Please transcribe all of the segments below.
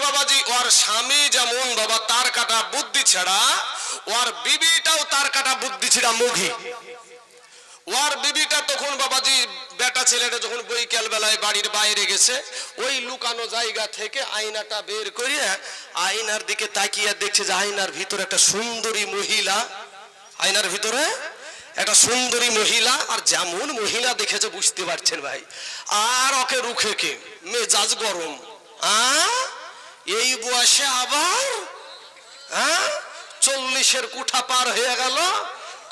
বাবাজি ওর স্বামী যেমন বাবা তার কাটা বুদ্ধি ছাড়া, ওর বিবিটাও তার কাটা বুদ্ধি ছিড়া মুখী। ওর বিবিটা তখন বাবাজি বেটা ছেলেটা যখন বৈকাল বেলায় বাড়ির বাইরে গেছে, ওই লুকানো জায়গা থেকে আয়নাটা বের করে আয়নার দিকে তাকিয়ে দেখছে যে আয়নার ভিতরে একটা সুন্দরী মহিলা, আয়নার ভিতরে একটা সুন্দরী মহিলা। আর যেমন মহিলা দেখেছে বুঝতে পারছেন ভাই, আর ওকে রুখে কে মেজাজ গরম। এই বয়সে আবার 40-এর কুঠা পার হয়ে গেল,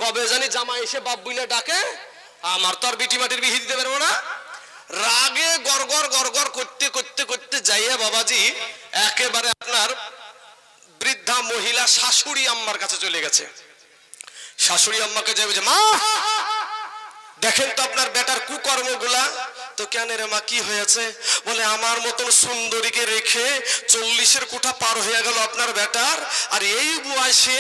কবে জানি জামাই এসে বাপ বইলে ডাকে, আমার তো আর বিটি মাটির বিহি দিতে পারবো না। রাগে গড়গড় গড়গড় করতে করতে করতে যাইয়া বাবাজি একেবারে আপনার বৃদ্ধা মহিলা শাশুড়ি আম্মার কাছে চলে গেছে। শাশুড়ি আম্মাকে যাবে যে মা দেখেন তো আপনার বেটার কুকর্মগুলা। তো কেন রে মা কি হয়েছে? বলে আমার মতন সুন্দরীকে রেখে 40-এর কুঠা পার হয়ে গেল আপনার বেটার, আর এই বয়সে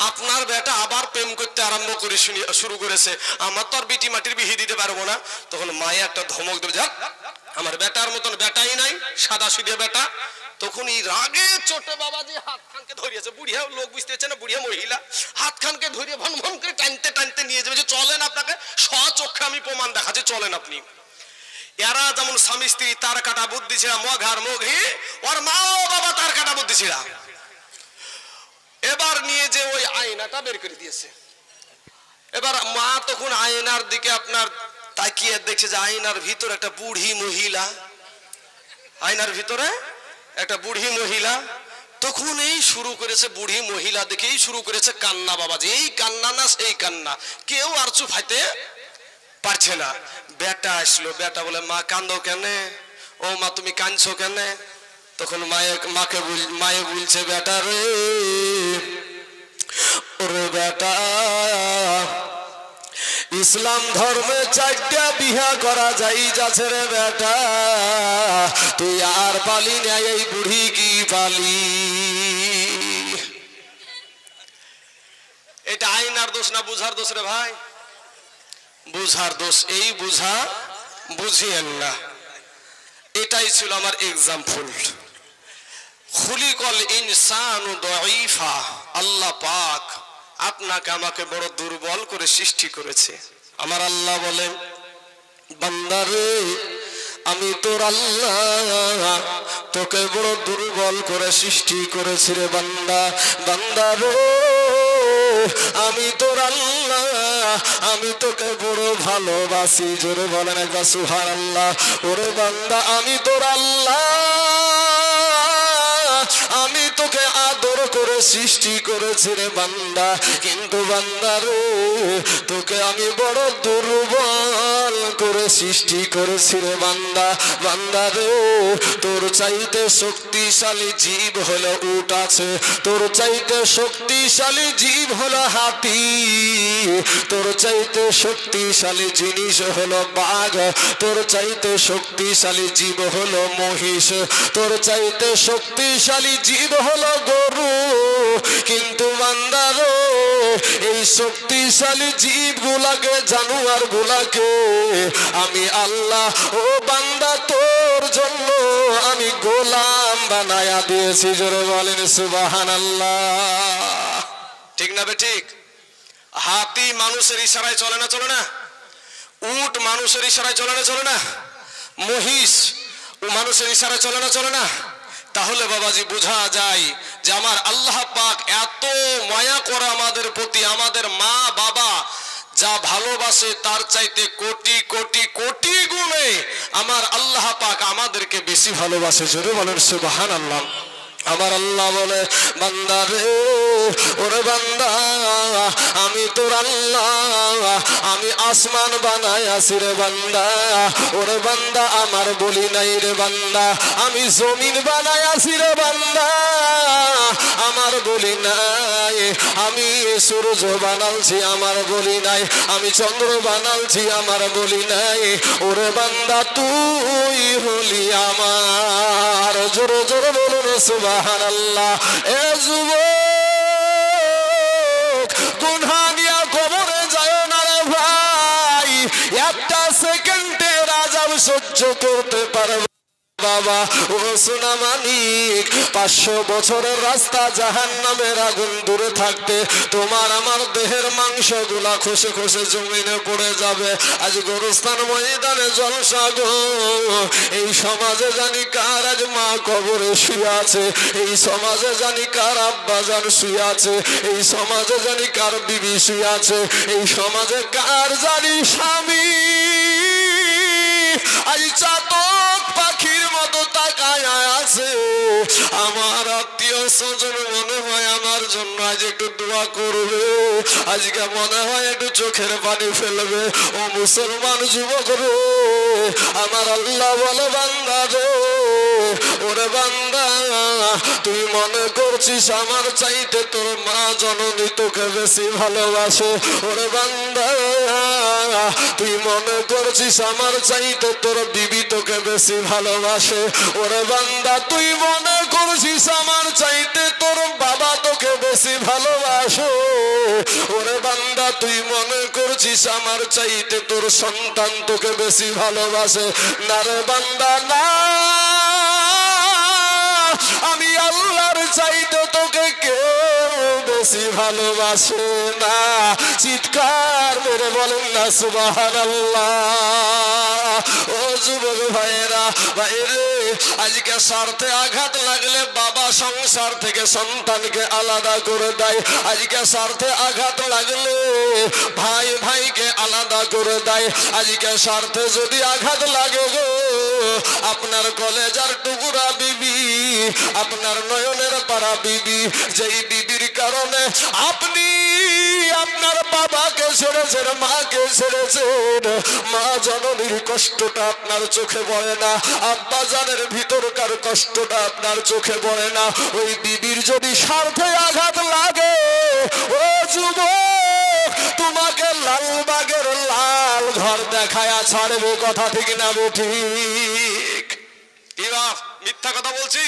আপনার বেটা আবার প্রেম করতে আরম্ভ করে শুরু করেছে, আমার তো আর বিটি মাটির বিহি দিতে পারবো না। তখন মায়ে একটা ধমক দেবে, যাক আমার বেটার মতন বেটাই নাই, সাদা সিধে বেটা। তখন এই রাগে চোটে বাবাজি হাত খানকে ধরিয়েছে, বুড়িয়া লোক বুঝতে পারছে না, বুড়িয়া মহিলা হাত খানকে ধরিয়ে ভন ভন করে টানতে টানতে নিয়ে যাবে যে চলেন, আপনাকে স্বচক্ষে আমি প্রমাণ দেখাচ্ছি, চলেন আপনি। এরা যেমন স্বামী স্ত্রী তার কাটা বুদ্ধি ছিড়া মঘার মঘি, ওর মা ও বাবা তার কাটা বুদ্ধি ছিড়া। এবার নিয়ে যে ওই আয়নাটা বের করে দিয়েছে। এবার মা তখন আয়নার দিকে আপনার তাকিয়ে দেখছে যে আয়নার ভিতরে একটা বুড়ি মহিলা, আয়নার ভিতরে একটা বুড়ি মহিলা। তখন এই শুরু করেছে, বুড়ি মহিলা দেখেই শুরু করেছে কান্না বাবাজি। এই কান্না না সেই কান্না, কেউ আর চুপ হাইতে পারছে না। বেটা আসলো, বেটা বলে মা কান্দো কেনে? ও মা তুমি কাঁদছো কেনে? তখন মায়ে বলছে বেটা রে, ওরে বেটা ইসলাম ধর্মে 4টা বিহা করা যাই যাচ্ছে রে বেটা, তুই আর পালি না, এই বুড়ি কি পালি? এটা আইনার দোষ না বুঝার দোষ রে ভাই? বুঝার দোষ। এই বুঝা বুঝিয়েন না। এটাই ছিল আমার এক্সাম্পল। খুলিকল ইনসানু দাঈফা, আল্লাহ পাক আপনাকে আমাকে বড় দুর্বল করে সৃষ্টি করেছে। আমার আল্লাহ বলেন বান্দারে আমি তোর আল্লাহ তোকে বড় দুর্বল করে সৃষ্টি করেছি রে বান্দা। বান্দারে আমি তোর আল্লাহ আমি তোকে বড় ভালোবাসি। জোরে বলেন একবার সুবহানাল্লাহ। ওরে বান্দা আমি তোর আল্লাহ আমি তোকে আদর করে সৃষ্টি করেছি রে বান্দা, কিন্তু বান্দা রে তোকে আমি বড় দুর্বল করে সৃষ্টি করেছি রে বান্দা। বান্দা রে তোর চাইতে শক্তিশালী জীব হলো উট আছে, তোর চাইতে শক্তিশালী জীব হলো হাতি, তোর চাইতে শক্তিশালী জিনিস হলো বাঘ, তোর চাইতে শক্তিশালী জীব হলো মহিষ, তোর চাইতে শক্তিশালী জীব হলো গরু। কিন্তু বান্দারো এই শক্তিশালী জীব গুলাকে জানোয়ার গুলাকে আমি আল্লাহ ও বান্দা তোর জন্য আমি গোলাম বানায়া দিয়েছি। জোরে বলেন সুবহানাল্লাহ। ঠিক না বে ঠিক? হাতি মানুষের ইশারায় চলে না চলে না? উট মানুষের ইশারায় চলে না চলে না? মহিষ মানুষের ইশারায় চলে না চলে না? তাহলে বাবাজি বোঝা যায় যে আমার আল্লাহ পাক এত মায়া করে আমাদের প্রতি, আমাদের মা বাবা যা ভালোবাসে তার চাইতে কোটি কোটি কোটি গুণে আমার আল্লাহ পাক আমাদেরকে বেশি ভালোবাসে। জোরে বলেন সুবহানাল্লাহ। আমার আল্লাহ বলে বান্দা রে ওরে বান্দা আমি তোর আল্লাহ আমি আসমান বানাই আসি রে বান্দা। ওরে বান্দা আমার বলি নাই রে বান্দা, আমি জমিন বানাই আসি রে বান্দা আমার বলি নাই, আমি সূর্য বানালছি আমার বলি নাই, আমি চন্দ্র বানালছি আমার বলি নাই। ওরে বান্দা তুই হলি আমার। জোরে জোরে বলুন সুবহানাল্লাহ। এ যুবক গুনাহ নিয়ে কবরে যায় না রে ভাই, একটা সেকেন্ডের আযাব সহ্য করতে পারবে বাবা ও সোনা মানিক, 500 বছরের রাস্তা জাহান্নামের আগুন দূরে থাকতে তোমার আমার দেহের মাংসগুলা খসে খসে জমিনে পড়ে যাবে। আজ গোরস্থান ময়দানে জলসা গো। এই সমাজে জানি কার আজ মা কবরে শুয়ে আছে, এই সমাজে জানি কার আব্বা জান শুয়ে আছে, এই সমাজে জানি কার বিবি শুয়ে আছে, এই সমাজে কার জানি স্বামী আজ চাতক পাখির মতো তাকায় আছে। আমার আত্মীয় স্বজন মনে হয় আমার জন্য আজ একটু দোয়া করবে, আজকে মনে হয় একটু চোখের পানি ফেলবে। ও মুসলমান যুবক রে, আমার আল্লাহ বলে বান্দা রে, ওরে বান্দা তুই মনে করছিস আমার চাইতে তোর মা জননী তোকে বেশি ভালোবাসে। ওরে বান্দা তুই মনে করছিস আমার চাইতে তোর বিবি তোকে বেশি ভালোবাসে। ওরে বান্দা তুই মনে করছিস আমার চাইতে তোর বাবা তোকে বেশি ভালোবাসে। ওরে বান্দা তুই মনে করছিস আমার চাইতে তোর সন্তান তোকে বেশি ভালোবাসে। না রে বান্দা না, আমি আল্লাহর চাইতে তোকে কেউ বেশি ভালোবাসে না। চিৎকার মেরে বলেন না সুবহানাল্লাহ। ও যুবক ভাইয়েরা, ভাইরে আজকে স্বার্থে আঘাত লাগলে বাবা সংসার থেকে সন্তানকে আলাদা করে দেয়। আজকে স্বার্থে আঘাত লাগলে ভাই ভাইকে আলাদা করে দেয়। আজকে স্বার্থে যদি আঘাত লাগে গো, আপনার কলেজার টুকরা বিবি, আপনার নয়নের পাড়া বিবি, যেই বিবির কারণে আপনি আপনার বাবাকে ছেড়েছেন, মাকে ছেড়েছেন, মা জননীর কষ্টটা আপনার চোখে পড়ে না, আব্বা জানের ভিতরকার কষ্টটা আপনার চোখে পড়ে না। ওই বিবির যদি স্বার্থে আঘাত লাগে ও যুবক, তোমাকে লালবাগের লাল ঘর দেখায় ছাড়বে। কথা ঠিক না ঠিক? কি বাপ মিথ্যা কথা বলছি?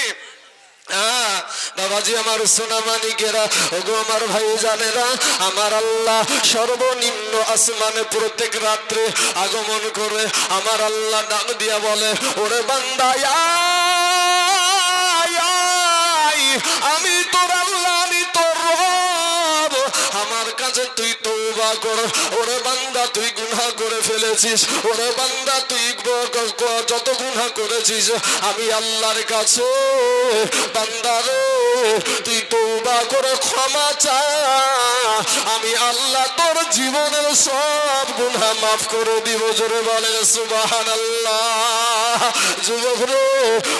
বাবাজি আমার সোনা মানিকেরা, ওগো আমার ভাই জানেরা, আমার আল্লাহ সর্বনিম্ন আসমানে প্রত্যেক রাত্রে আগমন করে আমার আল্লাহ ডাক দিয়া বলে, ওরে বান্দা আমি তোর আল্লাহ, আমি তোর রব, আমার কাছে তুই তওবা কর। ওরে বান্দা তুই গুনাহ করে ফেলেছিস, ওরে বান্দা তুই যত গুনাহ করেছিস আমি আল্লাহর কাছে বান্দা রে তুই তওবা করে ক্ষমা চা, আমি আল্লাহ তোর জীবনের সব গুনাহ মাফ করে দিব। জোরে বলেন সুবহানাল্লাহ। যুবক রে,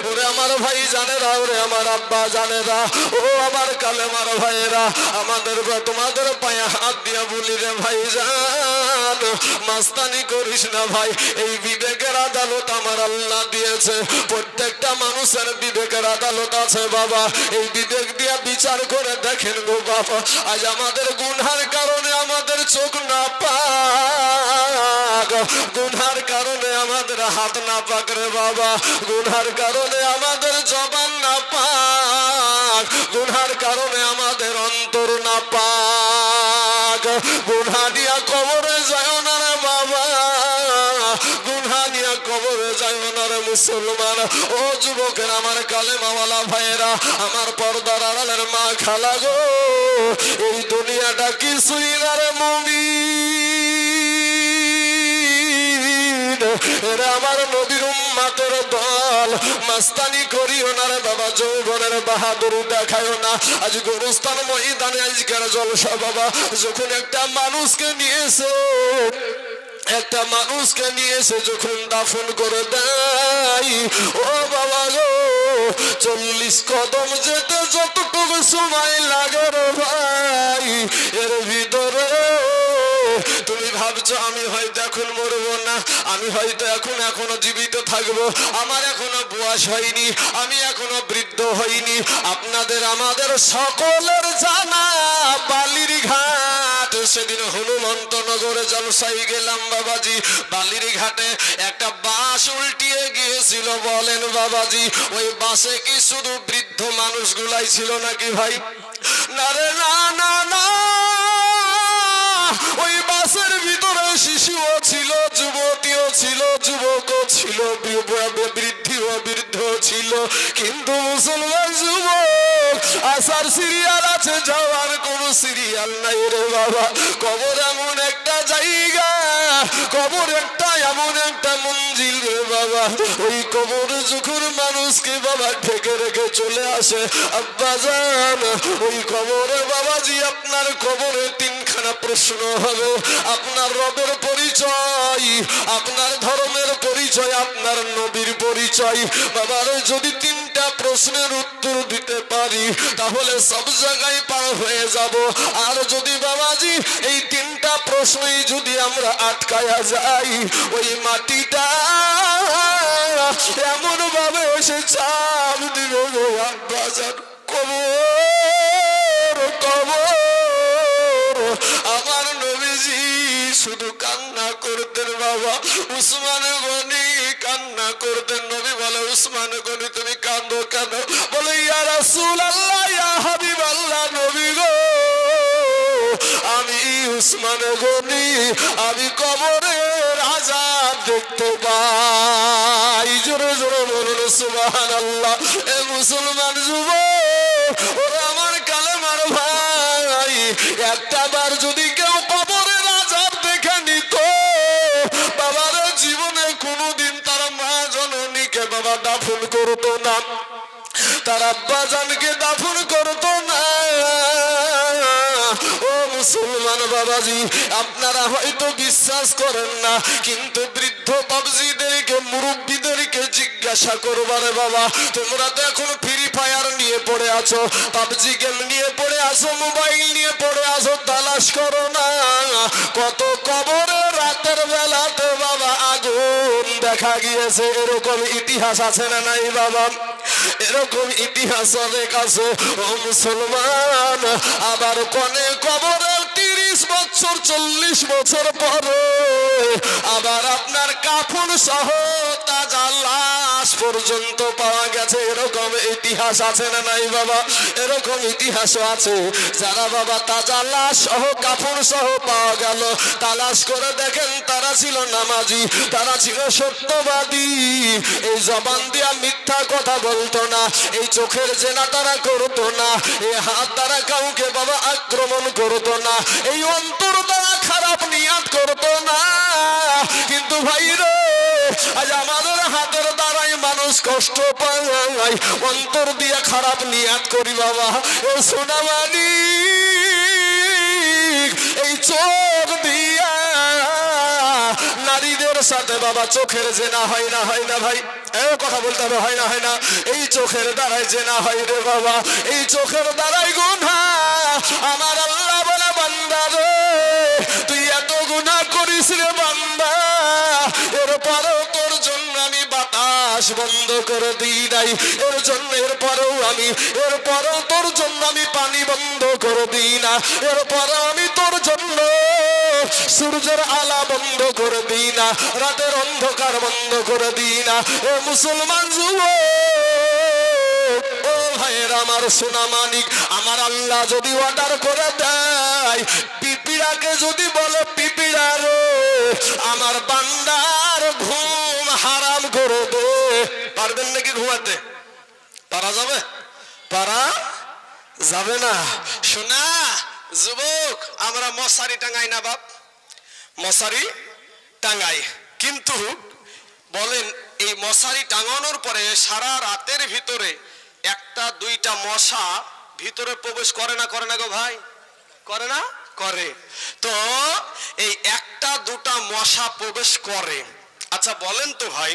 ওরে আমার ভাই জানেরা, ওরে আমার আব্বা জানেরা, ও আমার কালেমার ভাইয়েরা, আমাদের তোমাদের পায়ে হাত দিয়া বলি রে ভাই জান, মাস্তানি করিস না ভাই। এই বিবেকের আদালত আমার আল্লাহ দিয়েছে। প্রত্যেকটা মানুষের বিবেকের আদালত আছে বাবা। এই বিবেক দিয়া বিচার করে দেখেন গো বাবা, আজ আমাদের গুনহার কারণে আমাদের চোখ না পাক, গুনহার কারণে আমাদের হাত না পাক রে বাবা, গুনহার কারণে আমাদের জবান না পাক, গুনহার কারণে আমাদের অন্তর না পাক। গুনহা দিয়া কবরে যায় না রে বাবা, গুনহা দিয়া কবরে যায় না রে মুসলমান। ও যুবকের আমার কালেমাওয়ালা ভাইয়েরা, আমার পর্দার আড়ালের মা খালা গো, এই দুনিয়াটা কিছুই না রে মুমিন, এরা আমার নবীর উম্মতের দল। মাস্তানি করিও না রে বাবা, যৌবনের বাহাদুরি দেখায়ও না। আজ গোরস্থান ময়দানে আজকের জলসা বাবা, যখন একটা মানুষকে নিয়েছে, একটা মানুষকে নিয়েছে যখন দাফন করে দেয়, ও বাবা গো 40 কদম যেতে যতটুকু সময় লাগে রে ভাই, এর ভিতরে তুমি ভাবছো আমি হয়তো এখন মরবো না, আমি হয়তো এখনো জীবিত থাকবো, আমার এখনো বয়স হয়নি, আমি এখনো বৃদ্ধ হইনি। আপনাদের আমাদের সকলের জানা বালির ঘাট, সেদিন হনুমন্ত নগরে জলসাই গেলাম বাবাজি, বালির ঘাটে একটা বাস উল্টিয়ে গিয়েছিল। বলেন বাবাজি, ওই বাসে কি শুধু বৃদ্ধ মানুষগুলাই ছিল নাকি ভাই? না রে না না না, ওই বাসের ভিতরে শিশুও ছিল, যুবতীও ছিল, যুবকও ছিল। ছিল, বৃদ্ধি ও বৃদ্ধ ছিল, কিন্তু মুসলমান যুবক আসার সিরিয়াল আছে, যাওয়ার কোন সিরিয়াল নাই রে বাবা। কবর এমন একটা জায়গা, কবর একটা এমন একটা মঞ্জিল রে বাবা, ওই কবর যখন মানুষকে বাবা ঢেকে রেখে চলে আসে আব্বা জান, ওই কবরে বাবাজি আপনার কবরে তিনখানা প্রশ্ন হবে। আপনার রবের পরিচয়, আপনার ধর্মের পরিচয়, আপনার নবীর পরিচয়। বাবার যদি তিনটা প্রশ্নের উত্তর দিতে পারি তাহলে সব জায়গায় পার হয়ে যাব। আর যদি বাবাজি এই তিনটা প্রশ্নই যদি আমরা আটকায়া যাই, ওই মাটিটা এমন ভাবে এসে চাপ দিবে গো আব্বা জান, কবর কবর। আমার নবীজি শুধু কান্না করতেন বাবা, উসমান গনি কান্না করতেন। নবী বলে, উসমান গনি তুমি কাঁদো কেন? বলে, ইয়া রাসূলুল্লাহ, ইয়া হাবিবাল্লাহ, নবী গো আমি উসমান গনি, আমি কবরের আযাব দেখতে পাই। জোরে জোরে বলুন সুবহানাল্লাহ। এ মুসলমান যুবক, ওরে আমার কালেমার ভাই, একটা বার যদি কেউ কবরের আযাব দেখে নিত, বাবার জীবনে কোনোদিন তার মা জননীকে বাবা দাফন করতো না, তার আব্বা জানকে দাফন করতো না। ও মুসলমান বাবাজি, আপনারা হয়তো বিশ্বাস করেন না, কিন্তু বৃদ্ধ বাবজিদেরকে, মুরব্বীদেরকে জিজ্ঞাসা করবারে বাবা, তোমরা তো এখন ফ্রি ফায়ার নিয়ে পড়ে আছো, পাবজি গেম নিয়ে পড়ে আছো, মোবাইল নিয়ে পড়ে আছো, তালাশ করো না কত কবরে রাতের বেলাতে বাবা আগুন দেখা গিয়েছে। এরকম ইতিহাস আছে না নাই বাবা? এরকম ইতিহাস অনেক আছে। ও মুসলমান, আবার কনে কবরে 30 বছর 40 বছর পরে আবার আপনার কাফন সহ তাজা লাশ পর্যন্ত পাওয়া গেছে। এরকম ইতিহাস আছে না নাই বাবা? এরকম ইতিহাসও আছে। যারা বাবা তাজা লাশ সহ কাফন সহ পাওয়া গেল, তালাশ করে দেখেন তারা ছিল নামাজি, তারা ছিল সত্যবাদী, এই জবান দিয়া মিথ্যা কথা বলতো না, এই চোখের জেনা তারা করতো না, এই হাত দ্বারা কাউকে বাবা আক্রমণ করতো না, এই অন্তর দ্বারা খারাপ নিয়াত করতো না। কিন্তু ভাই রে, আজ আমাদের হাতের দ্বারাই মানুষ কষ্ট পায়, অন্তর দিয়ে খারাপ নিয়াত করি বাবা। ও সোনামানি, এই চোখ দিয়া নারীদের সাথে বাবা চোখের জেনা হয় না, হয় না ভাই? কথা বলতে হবে, হয় না, হয় না? এই চোখের দ্বারাই জেনা হয় রে বাবা, এই চোখের দ্বারাই গুনাহ। আমার আল্লাহ বলে, বান্দা রে তুই এত গুনাহ করিস রে বান্দা, এরপরেও তোর জন্য আমি বাতাস বন্ধ করে দিই নাই, এরপরেও তোর জন্য আমি পানি বন্ধ করে দিই না, এরপরে আমি তোর জন্য সূর্যের আলা বন্ধ করে দিই না, রাতের অন্ধকার বন্ধ করে দিই না। ও মুসলমান যুবক, ও ভাইয়ের আমার সোনা মানিক, আমার আল্লাহ যদি অর্ডার করে দেয়, পিপিড়াকে যদি বলে, পিপিড়া রে আমার বান্দার ঘুম হারাম করে দে, পারবেন নাকি ঘুমাতে? পারা যাবে? পারা যাবে না। শোনা যুবক, আমরা মশারি টাঙাই না বাপ, মশারি টাঙাই, কিন্তু বলেন এই মশারি টাঙানোর পরে সারা রাতের ভিতরে একটা দুইটা মশা ভিতরে প্রবেশ করে না, করে না গো ভাই? করে না? করে। তো এই একটা দুটা মশা প্রবেশ করে। আচ্ছা বলেন তো ভাই,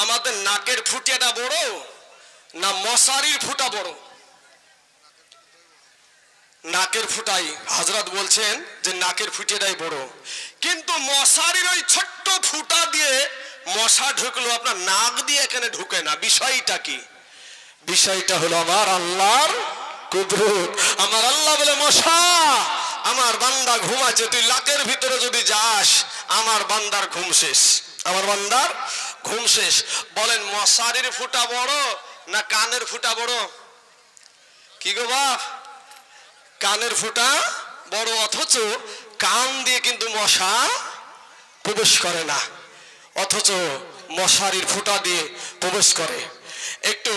আমাদের নাকের ফুটিয়াটা বড় না মশারির ফুটা বড়? নাকের ফুটাই, হযরত বলছেন যে নাকের ফুটিয়াটাই বড়, কিন্তু মশারির ওই ছোট্ট ফুটা দিয়ে মশা ঢুকলো, আপনার নাক দিয়ে এখানে ঢুকে না। বিষয়টা কি? বিষয়টা হলো আমার আল্লাহর কুদরত। আমার আল্লাহ বলে, মশা আমার বান্দা ঘুমাচ্ছে, তুই নাকের ভিতরে যদি যাস আমার বান্দার ঘুম শেষ, আমার বান্দার ঘুম শেষ। বলেন মশারির ফুটা বড় না কানের ফুটা বড়? কি গো বাপ? কানের ফুটা বড়, অথচ কান দিয়ে কিন্তু মশা প্রবেশ করে না। ও অথচ মশারির ফুটা দিয়ে প্রবেশ করে। একটু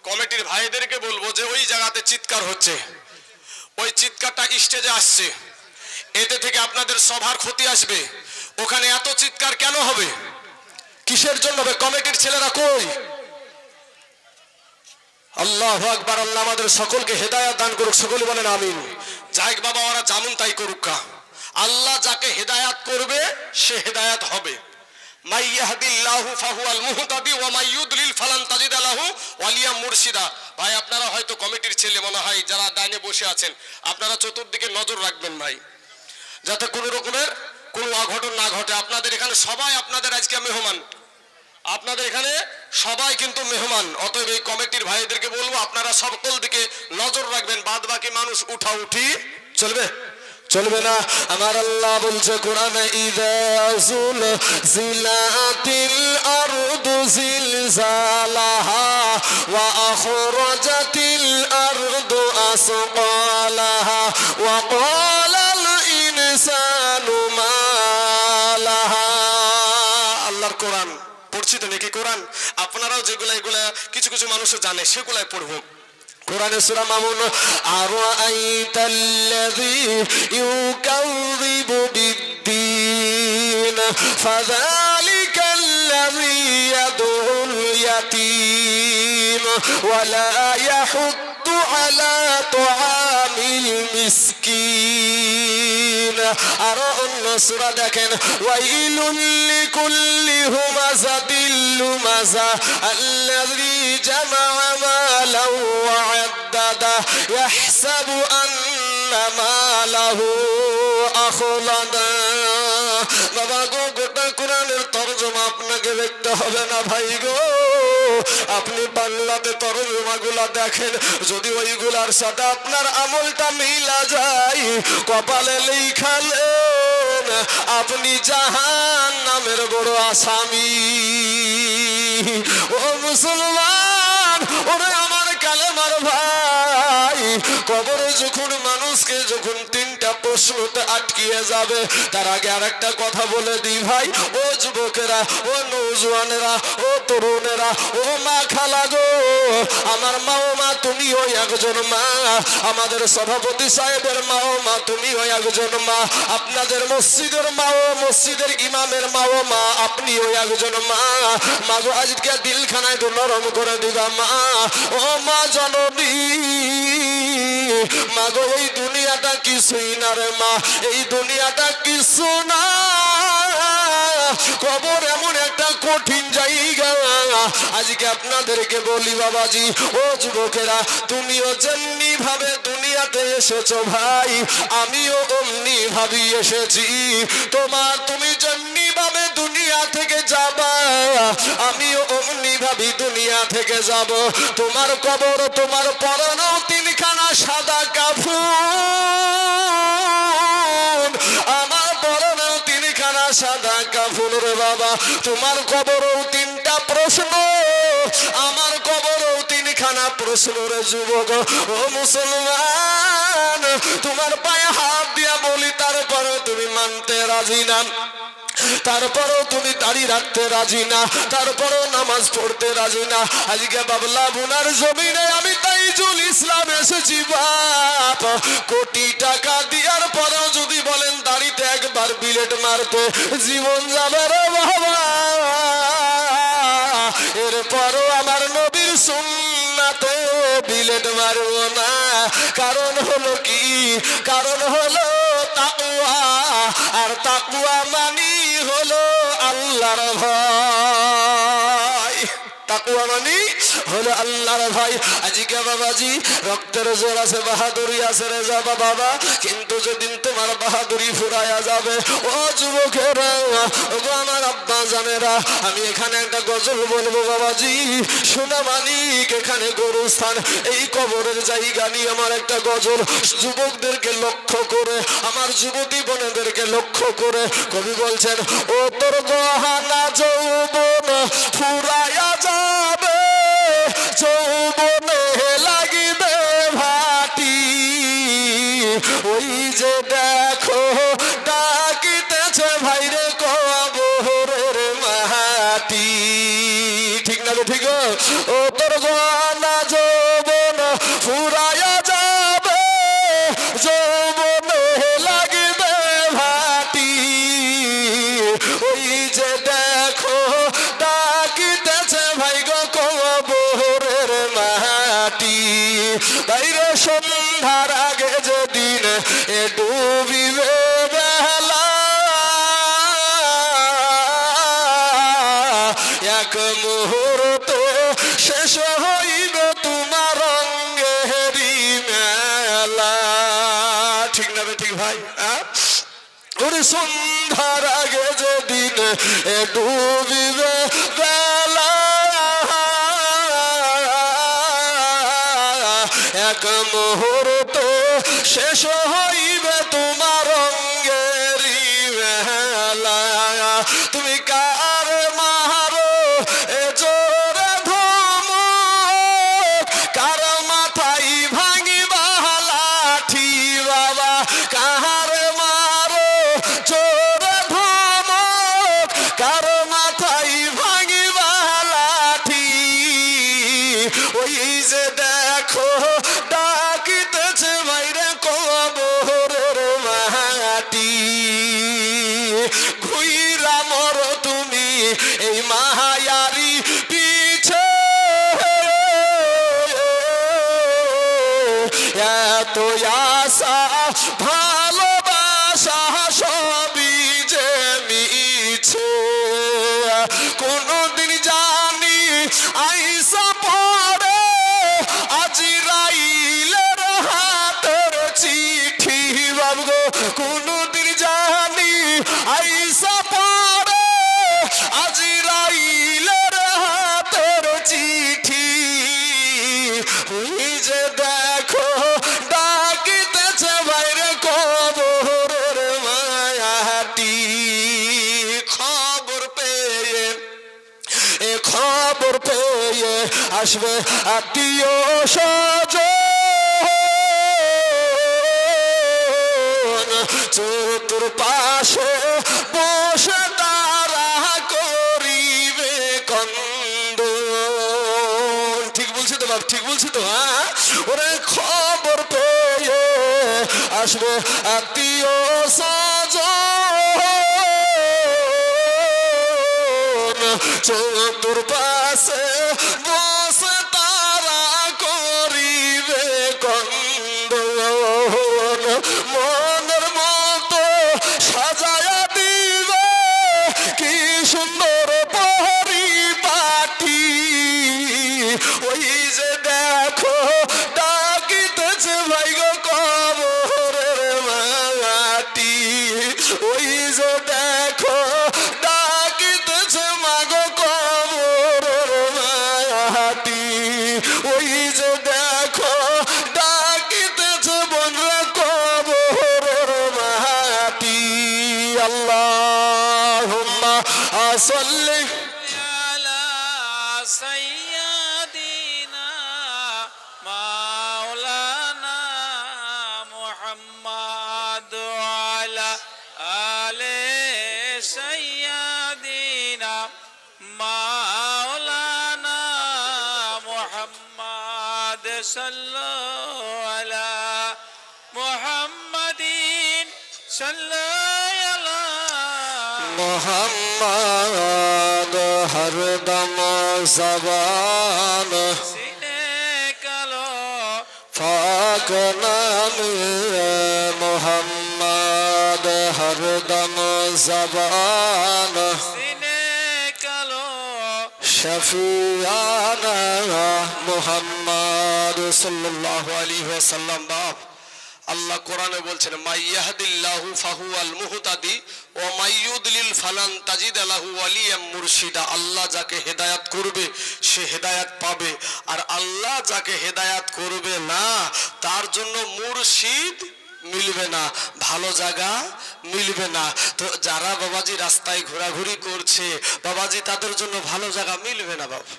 কমিটির ভাইদেরকে বলবো যে ওই জায়গাতে চিৎকার হচ্ছে, ওই চিৎকারটা স্টেজে আসছে, এতে থেকে আপনাদের সবার ক্ষতি আসবে। ওখানে এত চিৎকার কেন হবে, কিসের জন্য হবে? কমিটির ছেলেরা কই? আল্লাহু আকবার। আল্লাহ আমাদের সকলকে হেদায়েত দান করুক, সকলে বলেন আমিন। যাই বাবা, ওরা যেমন তাই করুক। আল্লাহ যাকে হেদায়েত করবে সে হেদায়েত হবে। মাই ইয়াহদিল্লাহু ফাহুয়াল মুহতাদি ওয়া মাই ইউদলিল ফালান তাজিদ লাহু ওয়ালিয়া মুরশিদা। ভাই আপনারা হয়তো কমিটির ছেলে মনে হয় যারা ডাইনে বসে আছেন, আপনারা চতুর্দিকে নজর রাখবেন ভাই, যাতে কোনো রকমের কোনো অঘটন না ঘটে। আপনাদের এখানে সবাই আপনাদের আজকে মেহমান, আপনাদের এখানে সবাই কিন্তু মেহমান। অতএব এই কমিটির ভাইদেরকে বলবো আপনারা সকল দিকে নজর রাখবেন, বাদ বাকি মানুষ উঠি চলবে চলবে না। আমার আল্লাহ বলছে কোরআনে, ইযা যুলজিলাতিল আরদু জিলজালাহা ওয়া আখরাজাতিল আরদু আসকালাহা ওয়া ক্বালাল ইনসানু মা লাহা। আল্লাহর কোরআন পড়ছি তো নাকি? কোরআন আপনারাও যেগুলা এগুলা কিছু কিছু মানুষ জানে সেগুলাই পড়বো। কোরআনে সূরা মামুন, আরাআইতাল্লাযী ইউকাযযিবু বিদ্দীন ফাযালিকাল্লাযী ইয়াদউল ইয়াতীম ওয়া লা ইয়াহুদ্দু আলা তুআমিল মিসকিন। আর অন্য সূরা দেখেন, ওয়াইলুল লিকুল্লি হুমাযাতিল লুমাযা আল্লাযী জামাআ মালাহু ওয়া আদ্দাদা ইয়াহসাবু আন্না মালাহু আখলাদা। বাবা গো, গোটা কোরআনের তরজমা আপনাকে দেখতে হবে না ভাই গো। আপনি বাংলাতে তরজমাগুলা দেখেন, যদি ওইগুলার সাথে আপনার আমলটা মিলা যায়, কপালে লেখালেন আপনি জাহান্নামের বড় আসামি। ও মুসলমান, ওরে আমার কালেমার ভাই, কবরে যখন মানুষকে যখন তিনটা প্রশ্নতে আটকিয়ে যাবে, তার আগে আর একটা কথা বলে দিই ভাই, ও যুবকেরা, ও নৌজওয়ানেরা, ও তরুণেরা, ও মা খালা গো, আমার মা ও মা তুমিও একজন মা, আমাদের সভাপতি সাহেবের মা ও মা তুমিও একজন মা, আপনাদের মসজিদের মা ও মসজিদের ইমামের মা ও মা আপনিও একজন মা। মা গো, আজকে দিলখানায় তো নরম করে দিবা মা। ও মা জননী, মা গো, এই দুনিয়াটা কিছুই না রে মা, এই দুনিয়াটা কিছু না। কবর এমন একটা কঠিন জায়গা। আজকে আপনাদেরকে বলি বাবাজি, ও যুবকেরা, তুমিও যেমনি ভাবে দুনিয়াতে এসেছো ভাই, আমিও অমনি ভাবি এসেছি। তুমি যেমনি ভাবে দুনিয়া থেকে যাবা, আমিও অমনি ভাবি দুনিয়া থেকে যাব। তোমার কবর, তোমার পরনে তিনখানা সাদা কাফন, আমার পরনে তিনখানা সাদা কাফন রে বাবা। তোমার কবরও তিনটা প্রশ্ন, আমার কবরও তিনখানা প্রশ্ন রে যুবক। ও মুসলমান, তোমার পায়ে হাত দিয়া বলি, তারপরে তুমি মানতে রাজি না, তারপরেও তুমি দাড়ি রাখতে রাজি না, তারপরেও নামাজ পড়তে রাজি না। আজকে বাবলা বুনার জমিনে আমি তাইজুল ইসলাম এসেছি বাপ, কোটি টাকা দেওয়ার পরেও যদি বলেন দাড়িতে একবার বিলেট মারতে, জীবন যাবে রে বাবা। এরপরও আমার নবীর সুন্নাতে বিলেট মারব না। কারণ হলো কি? কারণ হলো তাকওয়া, আর তাকওয়া মানি হলো আল্লাহর ভয়। তাকওয়া মানি হলো আল্লাহর ভয়। আজকে বাবাজি রক্তের জোর আছে, বাহাদুরি আছে রে যাবা বাবা, কিন্তু যেদিন তোমার বাহাদুরি ফুরায়া যাবে, ও যুবকেরা, ও আমার আব্বা জানেরা, আমি এখানে একটা গজল বলবো বাবাজি। সোনা মানিক এখানে গরুস্থান, এই কবরের জায়গা নিয়ে আমার একটা গজল। যুবকদেরকে লক্ষ্য করে, আমার যুবতী বোনেদেরকে লক্ষ্য করে কবি বলছেন, ও তোর গহনা যৌবন ফুরায়া যাবে, যৌবনে লাগিবে ভাটি, ওই যে দেখো ডাকিতেছে ভাইরে কবরের মা বাইরে সন্ধ্যার আগে যেদিন এ ডুবিবে বেলা, এক মুহূর্ত শেষ হইবে তোমার রঙ্গেরি মেলা। ঠিক না বে ঠিক ভাই? ওরে সন্ধ্যার আগে যেদিন এ ডুবিবে বেলা, এক মুহূর্ত শেষ হইবে তোমার রঙ্গেরি মেলা। তুমি কার মারো এ জোরে ধমক, কার মাথায় ভাঙিবা লাঠি বাবা, কার মারো জোরে ধমক, কার মাথায় ভাঙিবা লাঠি। ওই যে দেখো ডাকিতেছে বাইরে কবরের মাটি, ঘুইরা মর তুমি এই মায়ারি পিছে, এত আশা ভালোবাসা সবই যে মিছে। কোনদিন জানি আইসা পড়ে আজরাইলের হাতের চিঠি বাবু গো, কোনদিন জানি আইসা পড়ে আজরাইলের হাতের চিঠি। ওই যে দেখো ডাকিতেছে বাইরে কবরের মায়াটি। খবর পেয়ে এ খবর পেয়ে আসবে আত্মীয় স্বজন, চতুর্পাশে বসে তারা করিবে কন্দন। ঠিক বলছি তো বাপ? ঠিক বলছি তো? হ্যাঁ, ওরে খবর পেয়ে আসবে আত্মীয় স্বজন, চতুর্পাশে বসে তারা করিবে কন্দন। মনের মতো সাজায়া দিবে কি সুন্দর পরিপাটি। ওই যে দেখো ডাকিতেছে ভাই গো কবরের মাটি, ওই যে দেখো ডাকিতেছে মাগো কবরের মাটি, ওই যে দেখো ডাকিতেছে বনরা কবরের মাটি। আল্লাহুম্মা সাল্লি আলা সাইয়্যিদিনা মাওলানা মুহাম্মদ ওয়া আলা আলি সাইয়্যিদিনা মাওলানা মুহাম্মদ সাল্লাল্লাহু আলা মুহাম্মাদিন সাল্লাল্লাহু মোহাম্মদ হরদম জবান সিনে কালো ফাক নামে, মোহাম্মদ হরদম জবান সিনে কালো শফিয়ানা মোহাম্মদ সাল্লাল্লাহু আলাইহি ওয়াসাল্লাম। বাপ আল্লাহ কোরআনে বলছেন মাইয়াহদিল্লাহু ফাহুয়াল মুহতাদি ওয়া মাইয়ুদলিল ফালান তাজিদ লাহু ওয়ালিয়াম মুরশিদা। আল্লাহ যাকে হেদায়াত করবে সে হেদায়াত পাবে, আর আল্লাহ যাকে হেদায়াত করবে না তার জন্য মুরশিদ মিলবে না, ভালো জায়গা মিলবে না। তো যারা বাবাজি রাস্তায় ঘোরাঘুরি করছে বাবাজি তাদের জন্য ভালো জায়গা মিলবে না। বাবা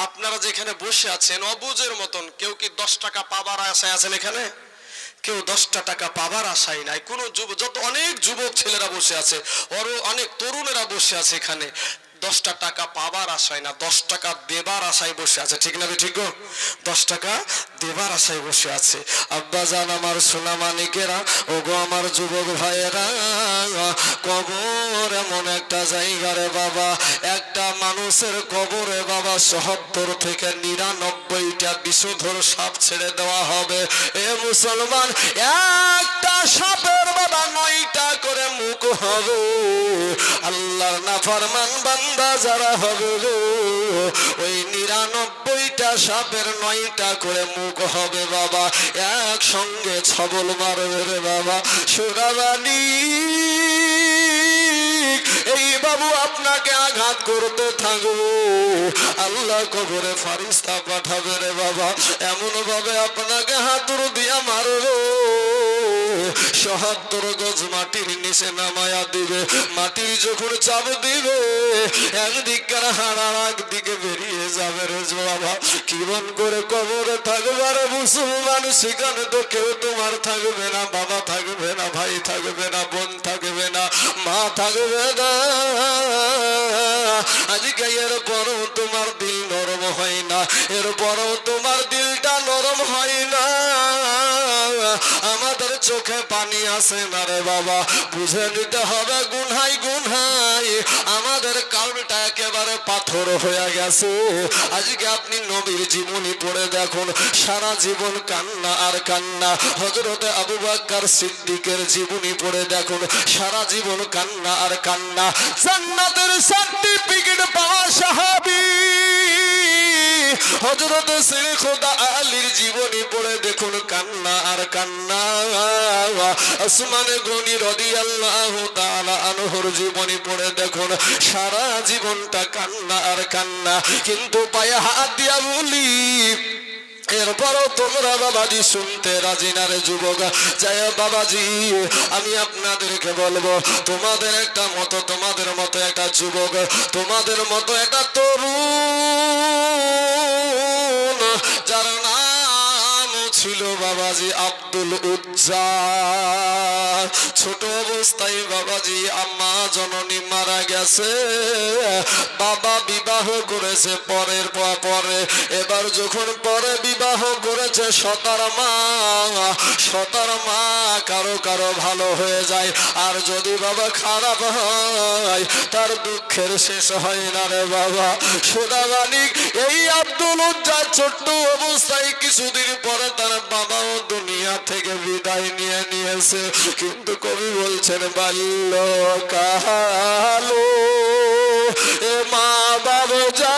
আপনারা যেখানে বসে আছেন অবুজের মতন, কেউ কি 10 টাকা পাবার আশায় আছেন এখানে? কেউ 10টা টাকা পাবার আশাই নাই। কোন যত অনেক যুবক ছেলেরা বসে আছে, আরো অনেক তরুণেরা বসে আছে এখানে, 10টা টাকা পাবার আশায় না, 10 টাকা দেবার আশায় বসে আছে। ঠিক না ঠিক গো? 10 টাকা দেবার আশায় বসে আছে। আব্বা জান আমার সোনা মানিকেরা, ও গো আমার যুবক ভাইয়েরা, কবর এমন একটা জায়গা রে বাবা, একটা মানুষের কবরে বাবা 70 থেকে 99 99টা বিষধর সাপ ছেড়ে দেওয়া হবে। এ মুসলমান, একটা সাপের বাবা 9টা করে মুখ হবে। আল্লাহর নাফরমান বান্দা যারা হবে গো, ওই 99টা সাপের 9টা করে মুখ হবে বাবা, একসঙ্গে ছবল মারবে রে বাবা। সোনাবানি এই বাবু আপনাকে আঘাত করতে থাকবো, আল্লাহ কবরে ফারিস্তা পাঠাবে রে বাবা, এমন ভাবে আপনাকে হাতুড় দিয়া মারবে, ৭৭ গজ মাটির নিচে নামায়া দিবে। মাটির যখন চাপ দিবে, একদিককার হাড় আর একদিকে বেরিয়ে যাবে রে বাবা। কিমন করে কবরে থাকবার মুসলমান, সেখানে তো কেউ তোমার থাকবে না, বাবা থাকবে না, ভাই থাকবে না, বোন থাকবে না, মা থাকবে না। আজকে এরপরও তোমার দিল নরম হয় না, এরপরও তোমার দিলটা নরম হয় না। আমাদের চোখে পানি আসে না রে বাবা, বুঝে নিতে হবে গুনহাই গুনহাই আমাদের কারণটা একেবারে পাথর হয়ে গেছে। আজকে আপনি নবীর জীবনী পড়ে দেখুন, সারা জীবন কান্না আর কান্না। হযরত আবু বকর সিদ্দিকের জীবনী পড়ে দেখুন, সারা জীবন কান্না আর কান্না। জান্নাতের সার্টিফিকেট পাওয়া সাহাবী হযরত শেখ খোদা আলীর জীবনী পড়ে দেখুন, কান্না আর কান্না। ওসমান গনি রাদিয়াল্লাহু তাআলা আনহুর জীবনী পড়ে দেখুন, সারা জীবনটা কান্না আর কান্না। কিন্তু পায়ে হাত দিয়া বলি, এরপরও তোমরা বাবাজি শুনতে রাজি না রে যুবক। জয় বাবাজি, আমি আপনাদেরকে বলবো, তোমাদের একটা মতো, তোমাদের মতো একটা যুবক, তোমাদের মতো একটা তরুণ, যার নাম ছিল বাবাজি আব্দুল উজ্জা। ছোট অবস্থায় বাবাজি আম্মা জননী মারা গেছে, বাবা বিবাহ করেছে পরে। এবার যখন পরে বিবাহ করেছে, 17 মা কারো কারো ভালো হয়ে যায়, আর যদি বাবা খারাপ হয় তার দুঃখের শেষ হয় না রে বাবা। সোনাবানি এই আব্দুল উজ্জা ছোট্ট অবস্থায় কিছুদিন পরে তার বাবাও দুনিয়া থেকে বিদায় নিয়ে নিয়েছে। কিন্তু কবি বলছেন, বাল্যকালো এ মা বাবা যা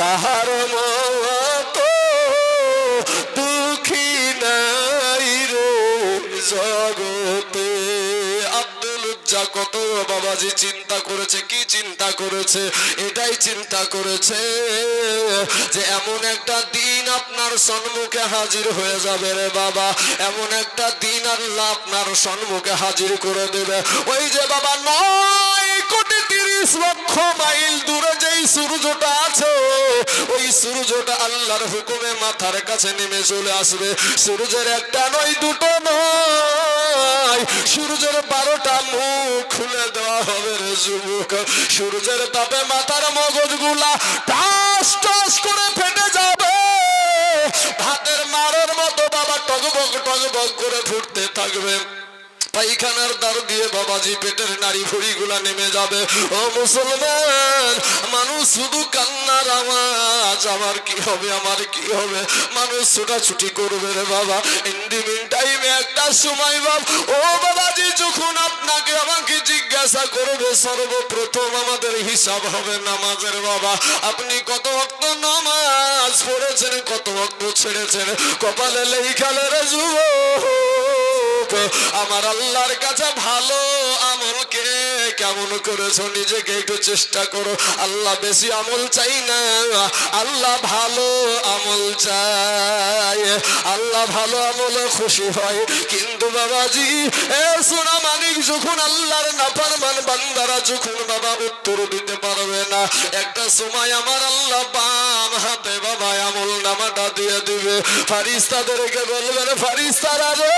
তাহার মতো দুঃখী নাই রে জগতে। আব্দুল উজ্জা কত বাবাজি চিন্তা করেছে, কি চিন্তা করেছে? এটাই চিন্তা করেছে যে এমন একটা দিন আপনার সম্মুখে হাজির হয়ে যাবে রে বাবা, এমন একটা দিন আল্লাহ আপনার সম্মুখে হাজির করে দেবে। ওই যে বাবা 9,30,00,000 মাইল দূরে যেই সূর্যটা আছে, ওই সূর্যটা আল্লাহর হুকুমে মাথার কাছে নেমে চলে আসবে। সূর্যের একটা নয়, দুটো নয়, সূর্যের 12টা মুখ খুলে দেওয়া হবে রে যুবক। সূর্যের তাপে মাথার মগজগুলা টাস টাস করে ফেটে যাবে, ভাতের মারের মতো বাবা টগবগ টগবগ করে ফুটতে থাকবে। পায়খানার দ্বার দিয়ে বাবাজি পেটের নাড়ি ভুড়ি গুলা নেমে যাবে। ও মুসলমান, মানুষ শুধু কান্নার আওয়াজ, আমার কি হবে, আমার কি হবে, মানুষ ছোটাছুটি করবে রে বাবা। ইন্ডিমিন টাইমে একটা সময় বাবা, ও বাবাজি যখন আপনাকে আমাকে জিজ্ঞাসা করবে, সর্বপ্রথম আমাদের হিসাব হবে নামাজের বাবা। আপনি কত ওয়াক্ত নামাজ পড়েছেন, কত ওয়াক্ত ছেড়েছেন, কপালে লেখালে রে যুবক। আমার আল্লাহর কাছে ভালো আমলকে কেমন করেছো, নিজেকে একটু চেষ্টা করো। আল্লাহ বেশি আমল চাই না, আল্লাহ ভালো আমল চাই। আল্লাহ ভালো আমলে খুশি হয়। কিন্তু বাবাজি এ সোনা মানিক, যখন আল্লাহর নাফরমান বান্দারা যখন বাবা উত্তর দিতে পারবে না, একটা সময় আমার আল্লাহ বাম হাতে বাবা আমল নামাটা দিয়ে দিবে। ফারিস্তাদেরকে বলবেন, ফারিস্তারা রে,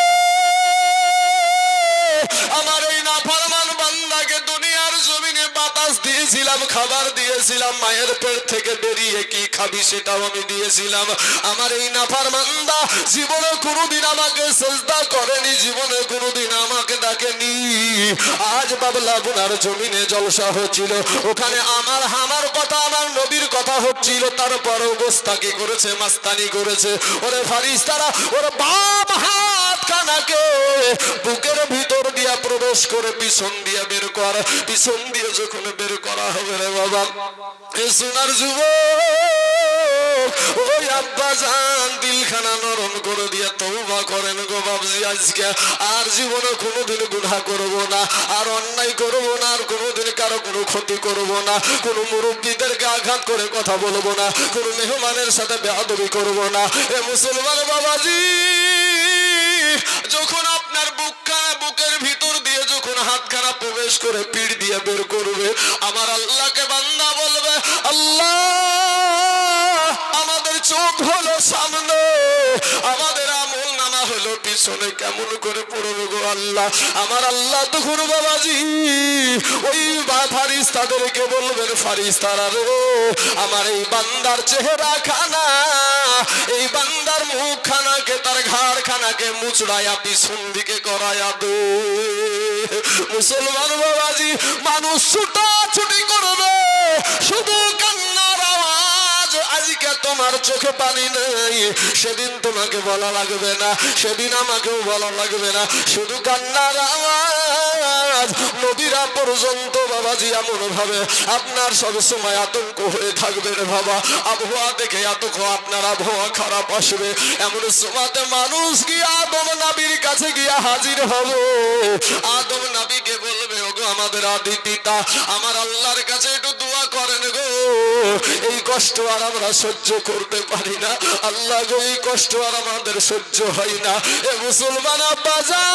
আমার এই নাফরমান বান্দাকে দুনিয়ার জমিনে বাতাস দিয়েছিলাম, খাবার দিয়েছিলাম, মায়ের পেট থেকে বেরিয়ে কি খাবি সেটাও আমি দিয়েছিলাম। আমার এই নাফরমানরা জীবনে কোনোদিন আমাকে সিজদা করেনি, জীবনে কোনোদিন আমাকে ডাকেনি। আজ বাবলা গুনার জমিনে জলসা হচ্ছিল, ওখানে আমার কথা, আমার নবীর কথা হচ্ছিল, তারপরেও গোস্তাকি করেছে, মাস্তানি করেছে। ওরে ফারিস্তারা, ওর বাম হাত খানাকে বুকের ভিতর দিয়া প্রবেশ করে পিছন দিয়ে বের কর। পিছন দিয়ে যখন বের করা হবে রে বাবা, এ সোনার যুবক, ওই আব্বা জান দিলখানা নরম করে দিয়া তওবা করেন গো বাবজি, আজকে আর জীবনে কোনোদিন গুনাহ করব না, আর অন্যায় করব না, আর কোনোদিন কারো কোনো ক্ষতি করব না, কোনো মুরব্বীদেরকে আঘাত করে কথা বলবো না, কোনো মেহমানের সাথে বেয়াদবি করব না। এ মুসলমান বাবাজি, যখন আপনার বুকের ভিতর দিয়ে যখন হাতখানা প্রবেশ করে পিঠ দিয়ে বের করবে, আমার আল্লাহকে বান্দা বলবে, আল্লাহ আমাদের চোখ হলো সামনে, আমাদের আমল নামা হলো পিছনে, কেমন করে পড়বে গো আল্লাহ। আমার আল্লাহ তখন বাবাজি ওই ফারিস্তাদেরকে বলবেন, ফারিস্তারা রে, আমার এই বান্দার চেহারা খানা, এই বান্দার মুখ খানাকে, তার ঘাড় খানাকে মুচড়ায়া পিছন দিকে করায়া দে। মুসলমান বাবাজি, মানুষ ছুটাছুটি করবে, শুধু কান্নার আওয়াজ। আজকে তোমার চোখে পানি নেই, সেদিন তোমাকে বলা লাগবে না, সেদিন আমাকেও বলা লাগবে না, শুধু কান্নার আওয়াজ। নবীরা পর্যন্ত বাবাজি এমন ভাবে আপনার সব সময় আতঙ্ক হয়ে থাকবে রে বাবা, আবহাওয়া দেখে আপনার আবহাওয়া খারাপ আসবে, এমন সময়তে মানুষ গিয়ে আদম নবীর কাছে গিয়ে হাজির হবে। আদম নবীকে বলবে, ওগো আমাদের আদি পিতা, আমার আল্লাহর কাছে একটু দোয়া করেন গো, এই কষ্ট আর আমরা সহ্য করতে পারি না, আল্লাহ গো এই কষ্ট আর আমাদের সহ্য হয় না। এ মুসলমান আব্বা জান,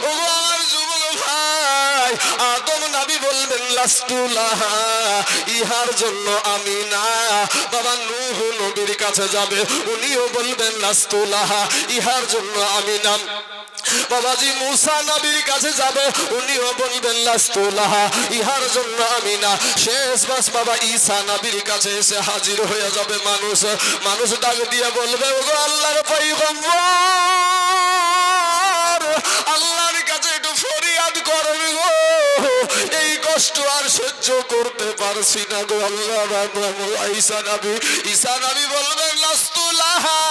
ও আমার যুবক ভাই, আদম নবী বলবেন লাস্তুলাহা, ইহার জন্য আমি না। বাবা নূহ নবীর কাছে যাবে, উনিও বলবেন লাস্তুলাহা, ইহার জন্য আমি না। বাবাজি মুসা নবীর কাছে যাবে, উনিও বলবেন লাস্তুলাহা, ইহার জন্য আমি না। শেষ বাস বাবা ঈসা নবীর কাছে এসে হাজির হয়ে যাবে মানুষ। মানুষ ডাক দিয়ে বলবে, ওগো আল্লাহর পয়গম্বর, আল্লাহর কাছে একটু ফরিয়াদ করেন গো, এই কষ্ট আর সহ্য করতে পারছি না গো আল্লাহ। ঈসা নবী বলবেন লাস্তুলাহা,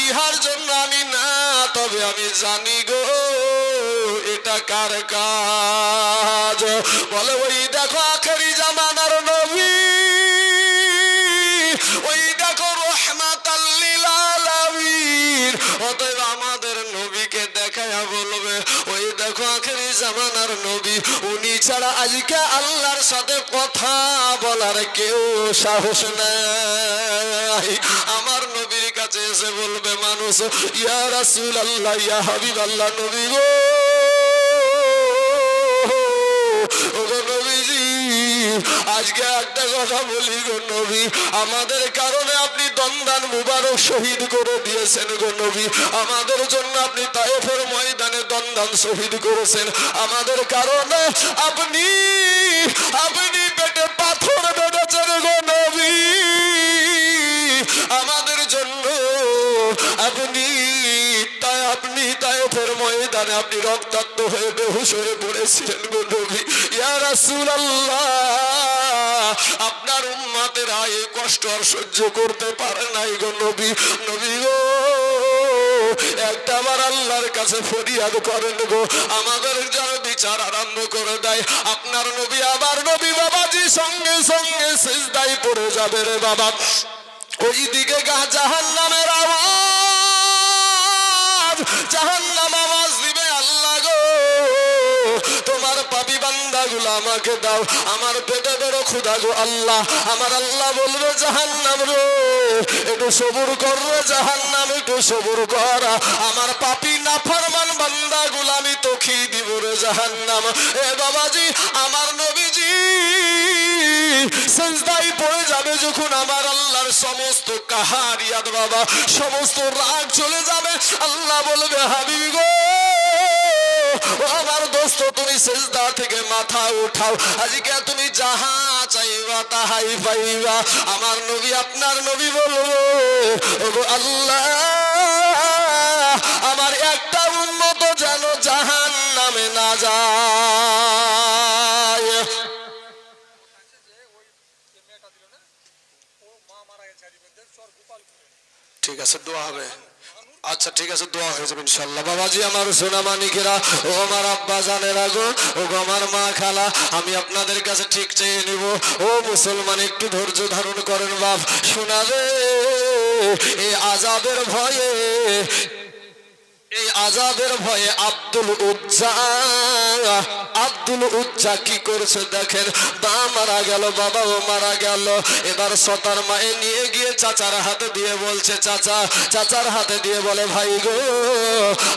ইহার জন্য আমি না, তবে আমি জানি গো এটা কার কাজ। বলে, ওই দেখো আখেরি জামানার নবী, ওই দেখো রহমাতাল লিল আলামিন। অতএব আমাদের নবীকে দেখায়া বলবে, ওই দেখো আখেরি জামানার নবী, উনি ছাড়া আজকে আল্লাহর সাথে কথা বলার কেউ সাহস নাই। আমার নবীর কাছে এসে বলবে মানুষ, ইয়া রাসূলুল্লাহ, ইয়া হাবিবাল্লাহ, নবী গো, ওগো নবীজি, আজকে একটা কথা বলি গো নবী, আমাদের কারণে আপনি দন্দান মুবারক শহীদ করে দিয়েছেন গো নবী, আমাদের জন্য আপনি তায়েফের ময়দানে দন্দান শহীদ করেছেন, আমাদের কারণে আপনি পেটে পাথর বেঁধেছেন গো নবী, আমাদের জন্য আপনি তায়েফের ময়দানে আপনি রক্তাক্ত হয়ে বেহুশ হয়ে পড়েছিলেন গো নবী। ইয়া রাসূলুল্লাহ, আপনার উম্মতেরা এই কষ্ট আর সহ্য করতে পারে নাই গো নবী। নবী গো, একটা বার আল্লাহর কাছে ফরিয়াদ করেন গো, আমাদের যেন বিচার আরম্ভ করে দেয়। আপনার নবী, আবার নবী বাবাজি সঙ্গে সঙ্গে সিজদায় পড়ে যাবে রে বাবা। ওইদিকে জাহান্নামের আওয়াজ, জাহান্নাম আওয়াজ দিবে, আল্লাহ গো তোমার পাপী বান্দাগুলো আমাকে দাও, আমার পেটে বড় ক্ষুধা গো আল্লাহ। আমার আল্লাহ বলবে, জাহান্নাম রে একটু সবুর কর রে জাহান্নাম, একটু সবুর কর, আমার পাপী নাফরমান বান্দাগুলো আমি তো খেয়ে দিব রে জাহান্নাম। এ বাবাজি, আমার নবীজি সিজদায় পড়ে যাবে যখন, আমার আল্লাহর সমস্ত কাহারিয়াত বাবা, সমস্ত রাগ চলে যাবে। আল্লাহ বলবে, হাবিব গো ও আমার দোস্ত তুমি সিজদা থেকে মাথা উঠাও, আজকে তুমি যাহা চাইবা তাহাই পাইবা। আমার নবী আপনার নবী বলবো, ওগো আল্লাহ আমার একটা উম্মত যেন জাহান্নামে না যায়। ঠিক আছে, দোয়া হবে। আচ্ছা ঠিক আছে, দোয়া হয়ে যাবে ইনশাল্লাহ। বাবাজি আমার সোনা মানিকেরা, ও আমার আব্বা জানেরা গো, ও গো আমার মা খালা, আমি আপনাদের কাছে ঠিক চেয়ে নিব। ও মুসলমান একটু ধৈর্য ধারণ করেন বাপ, শোনাবে এই আযাবের ভয়ে, এই আযাবের ভয়ে আব্দুল উজ্জা কি করছে দেখেন। মা মারা গেল, বাবাও মারা গেল। এবার সতার মায়ে নিয়ে গিয়ে চাচার হাতে দিয়ে বলছে, চাচার হাতে দিয়ে বলে, ভাই গো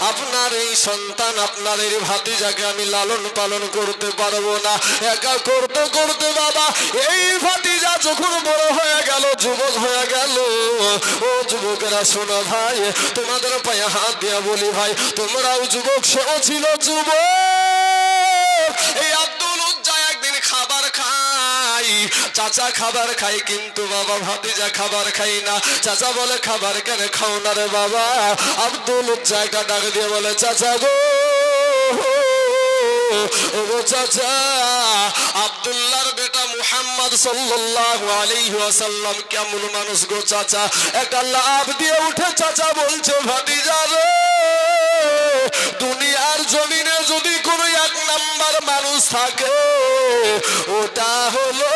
আপনার এই সন্তান, আপনার এই ভাতিজাকে আমি লালন পালন করতে পারবো না। একা করতে করতে বাবা এই ভাতিজা যখন বড় হয়ে গেল, যুবক হয়ে গেল, ও যুবকেরা শোনো ভাই, তোমাদের পায়ে হাত দিয়ে বলি ভাই, তোমরাও যুবক, সেও ছিল যুবক। এই আব্দুল উজ্জা একদিন খাবার খাই, চাচা খাবার খাই, কিন্তু বাবা ভাতিজা খাবার খাই না। চাচা বলে, খাবার কেন খাও না রে বাবা? আব্দুল উজ্জা একটা ডাক দিয়ে বলে, চাচা গো, ও চাচা, আব্দুল্লাহর বেটা মুহাম্মদ সাল্লাল্লাহু আলাইহি ওয়াসাল্লাম কেমন মানুষ গো চাচা? একটা লাফ দিয়ে উঠে চাচা বলছে, ভাতিজা রে, দুনিয়ার জমিনে যদি কোনো এক নাম্বার মানুষ থাকে, ওটা হলো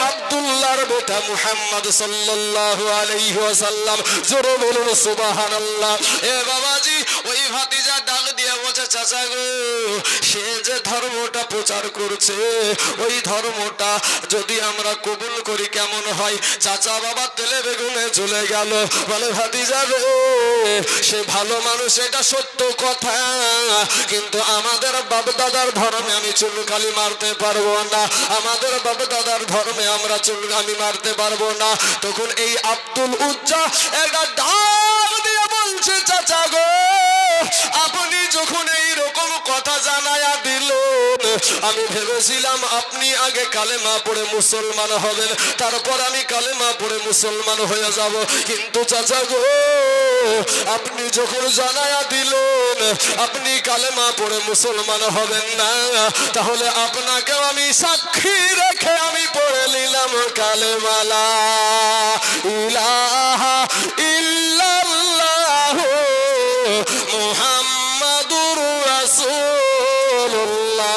আব্দুল্লাহর বেটা মুহাম্মদ সাল্লাল্লাহু আলাইহি ওয়াসাল্লাম। জোরে বলুন সুবহানাল্লাহ। এ বাবাজি, ওই ভাতিজা ডাক দিয়ে বলছে, চাচা গো, সে যে ধর্মটা প্রচার করছে, ওই ধর্মটা যদি আমরা কবুল করি কেমন হয়? চাচা বাবা তেলে বেগুনে চলে গেল, বলে, ভাতিজা রে, সে ভালো মানুষ, এটা সত্য কথা, কিন্তু আমাদের বাপ দাদার ধর্মে আমি চুনকালি মারতে পারবো না, আমাদের বাপ দাদার ধর্মে আমরা চুনকালি মারতে পারবো না। তখন এই আব্দুল উজ্জা একটা ডাক দিয়ে বলছে, চাচা গো, আপনি যখন এইরকম কথা জানায়া দিলেন, আমি ভেবেছিলাম আপনি আগে কালেমা পড়ে মুসলমান হবেন, তারপর আমি কালেমা পড়ে মুসলমান হয়ে যাব, কিন্তু চাচা গো, আপনি যখন জানায়া দিলেন আপনি কালেমা পড়ে মুসলমান হবেন না, তাহলে আপনাকেও আমি সাক্ষী রেখে আমি পড়ে নিলাম কালেমা লা ইলাহা ইল্লাল্লাহু মুহাম্মাদুর রাসূলুল্লাহ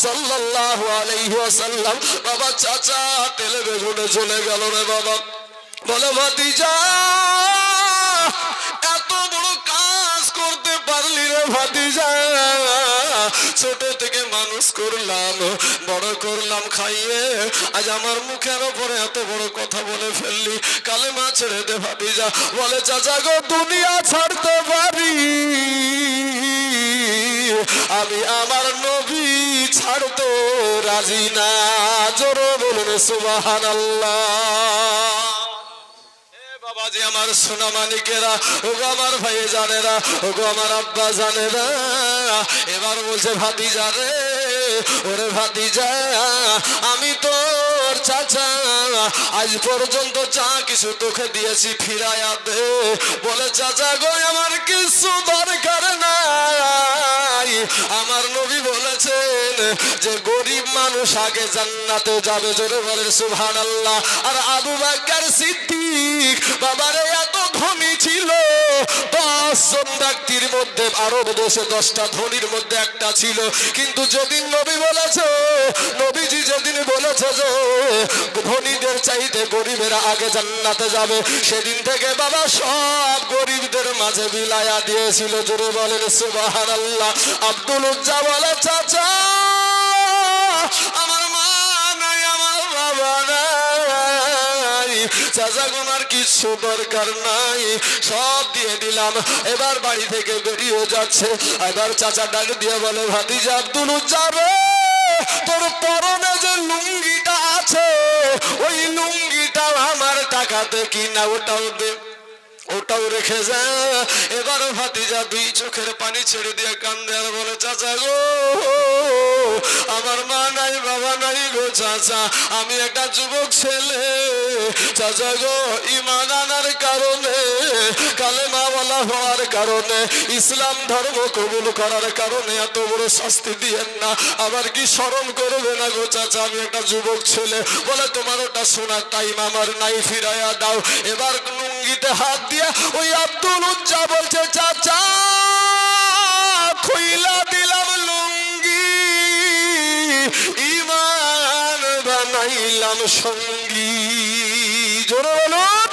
সাল্লাল্লাহু আলাইহি ওয়াসাল্লাম। বাবা চাচা তেলে বেগুনে চলে গেল রে বাবা, বলে, ভাতিজা এত বড় কাজ করতে পারলি রে ভাতিজা, ছোট থেকে মানুষ করলাম, বড় করলাম খাইয়ে, আজ আমার মুখের ওপরে এত বড় কথা বলে ফেললি, কালেমা ছেড়ে দে ভাতিজা। বলে, চাচা গো, দুনিয়া ছাড়তে পারি, আমি আমার নবী ছাড়তে রাজি না। জোরে বলুন সুবহানাল্লাহ। বাবাজি আমার সোনা মানিকেরা, ওগো আমার ভাই জানেরা, ওগো আমার আব্বা জানেরা, এবার বলছে, ভাতিজা রে, ওরে ভাতিজা, আমি তোর চাচা, আজ পর্যন্ত যা কিছু তোকে দিয়েছি ফিরাইয়া দে। বলে, চাচা গো, আমার কিছু দরকার নাই, আমার নবী বলেছেন যে গরিব মানুষ আগে জান্নাতে যাবে। জোরে বলেন সুবহানাল্লাহ। আর আবু বকর সিদ্দিক বাবারে এত ধনী ছিল, 10 জন ব্যক্তির মধ্যে, আরব দেশে 10টা ধনীর মধ্যে একটা ছিল, কিন্তু যেদিন নবী বলেছে, নবীজি যেদিন বলেছে যে ধনীদের চাইতে গরিবেরা আগে জান্নাতে যাবে, সেদিন থেকে বাবা সব গরিবদের মাঝে বিলায়া দিয়েছিল। জোরে বলেন সুবহানাল্লাহ। আব্দুল উজ্জা বলে, চাচা আমার মা নাই, আমার বাবা নাই, চাচা তোমার কিছু দরকার নাই, সব দিয়ে দিলাম। এবার বাড়ি থেকে বেরিয়ে যাচ্ছে, এবার চাচা ডাক দিয়ে বলে, ভাতিজা আব্দুল উজ্জা রে, তোর পরনে যে লুঙ্গিটা আছে, ওই লুঙ্গিটা আমার টাকাতে কিনা, ওটাও দে। ওটাও রেখে যা। এবার ভাতিজা দুই চোখের পানি ছেড়ে দিয়ে কান্দে আর বলে, চাচা গো, আমার মা নাই বাবা নাই গো চাচা, আমি একটা যুবক ছেলে, চাচা গো, ঈমান আনার কারণে, কালেমাওয়ালা হওয়ার কারণে, ইসলাম ধর্ম কবুল করার কারণে এত বড় শাস্তি দিয়েন না, আবার কি শরম করবে না গো চাচা, আমি একটা যুবক ছেলে। বলে, তোমার ওটা শোনার টাইম আমার নাই, ফিরাইয়া দাও। এবার লুঙ্গিতে হাত দিয়া ওই আব্দুল উজ্জা বলছে, চাচা খুইলা দিলাম লুঙ্গি, ঈমান বানাইলাম সঙ্গী। জোরে বলুন,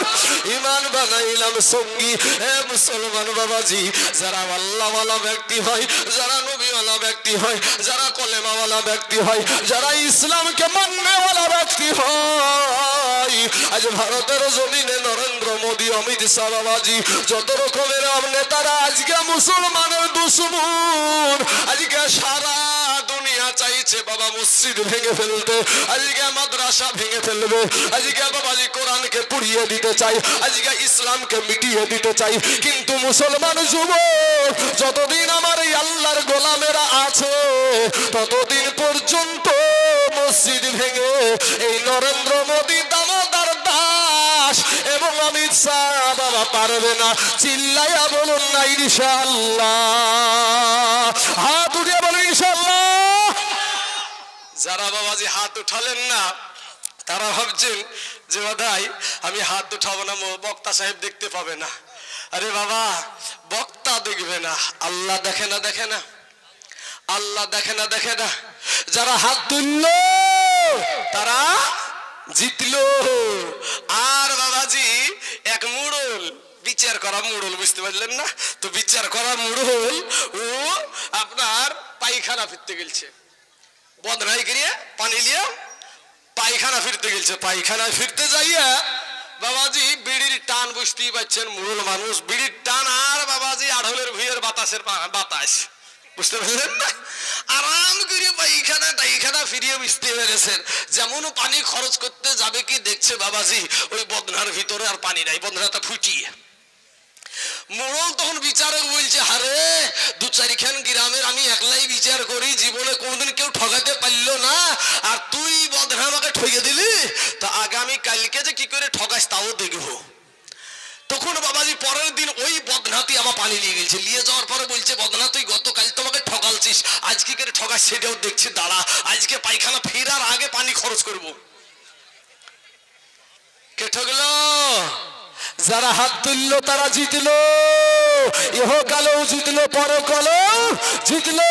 ঈমান বানাইলাম সঙ্গী। হে মুসলমান বাবাজি, যারা আল্লাহওয়ালা ব্যক্তি হয়, যারা নবীওয়ালা ব্যক্তি হয়, যারা কলেমাওয়ালা ব্যক্তি হয়, যারা ইসলামকে মাননেওয়ালা ব্যক্তি হয়, আজ ভারতের জমিনে নরেন্দ্র মোদী, অমিত শাহ বাবাজি, যত রকমের নেতারা আজকে মুসলমানের দুশ্মন, আজকে সারা দুনিয়া চাইছে বাবা মসজিদ ভেঙে ফেলতে, আজকে মাদ্রাসা ভেঙে ফেলবে, আজকে বাবাজি কোরআনকে পুড়িয়ে দিতে চাই, আজকে ইসলামকে মিটিয়ে দিতে চাই। কিন্তু মুসলমান যুবক, যতদিন আমার এই আল্লাহর গোলামেরা আছে, ততদিন পর্যন্ত মসজিদ ভেঙে এই নরেন্দ্র মোদী, দামোদর দাস এবং অমিত শাহ বাবা পারবে না। চিল্লাইয়া বলুন না ইনশাআল্লাহ, হাত উঠিয়ে বলুন ইনশাআল্লাহ। যারা বাবাজি হাত উঠালেন না, তারা ভাবছেন যে বোধহয় আমি হাত উঠাবো না, বক্তা সাহেব দেখতে পাবে না। আরে বাবা, বক্তা দেখবে না, আল্লাহ দেখে না, দেখে না, আল্লাহ দেখে না, দেখে না। যারা হাত তুলল তারা জিতলো। আর বাবাজি এক মুড়ল, বিচার করা মুড়ল, বুঝতে পারলেন না তো, বিচার করা মুড়ল, ও আপনার পায়খানা ফিরতে গেছে, বদনাই করিয়ে পানি নিয়ে পায়খানা ফিরতে গেছে। পায়খানা ফিরতে যাইয়া বাবাজি বিড়ির টান, বুঝতেই পারছেন মুরল মানুষ, বিড়ির টান আর বাবাজি আড়হলের ভুঁইয়ের বাতাসের বাতাস, বুঝতে পারলেন না, আরাম করে পায়খানা টাইখানা ফিরিয়ে বুঝতে পেরেছেন। যেমন পানি খরচ করতে যাবে কি দেখছে বাবাজি ওই বদনার ভিতরে আর পানি নাই, বদনাটা ফুটিয়ে। মোড়ল তখন বিচারক বলছে, হারে দু চারিখান গ্রামের আমি একলাই বিচার করি, জীবনে কোনদিন কেউ ঠকাতে পারলো না, আর তুই বদনা আমাকে ঠকে দিলি, তো আগামী কালকে যে কি করে ঠকাস তাও দেখবো। তখন বাবাজি পরের দিন ওই বদনাতি আমার পানি নিয়ে গেছে, নিয়ে যাওয়ার পরে বলছে, বদনা তুই গতকাল তোমাকে ঠকালছিস, আজ কি করে ঠকাস সেটাও দেখছি, দাঁড়া আজকে পায়খানা ফেরার আগে পানি খরচ করবো। কে ঠকলো? যারা হাত তুললো তারা জিতলো, ইহকালেও জিতলো, পরকালেও জিতলো।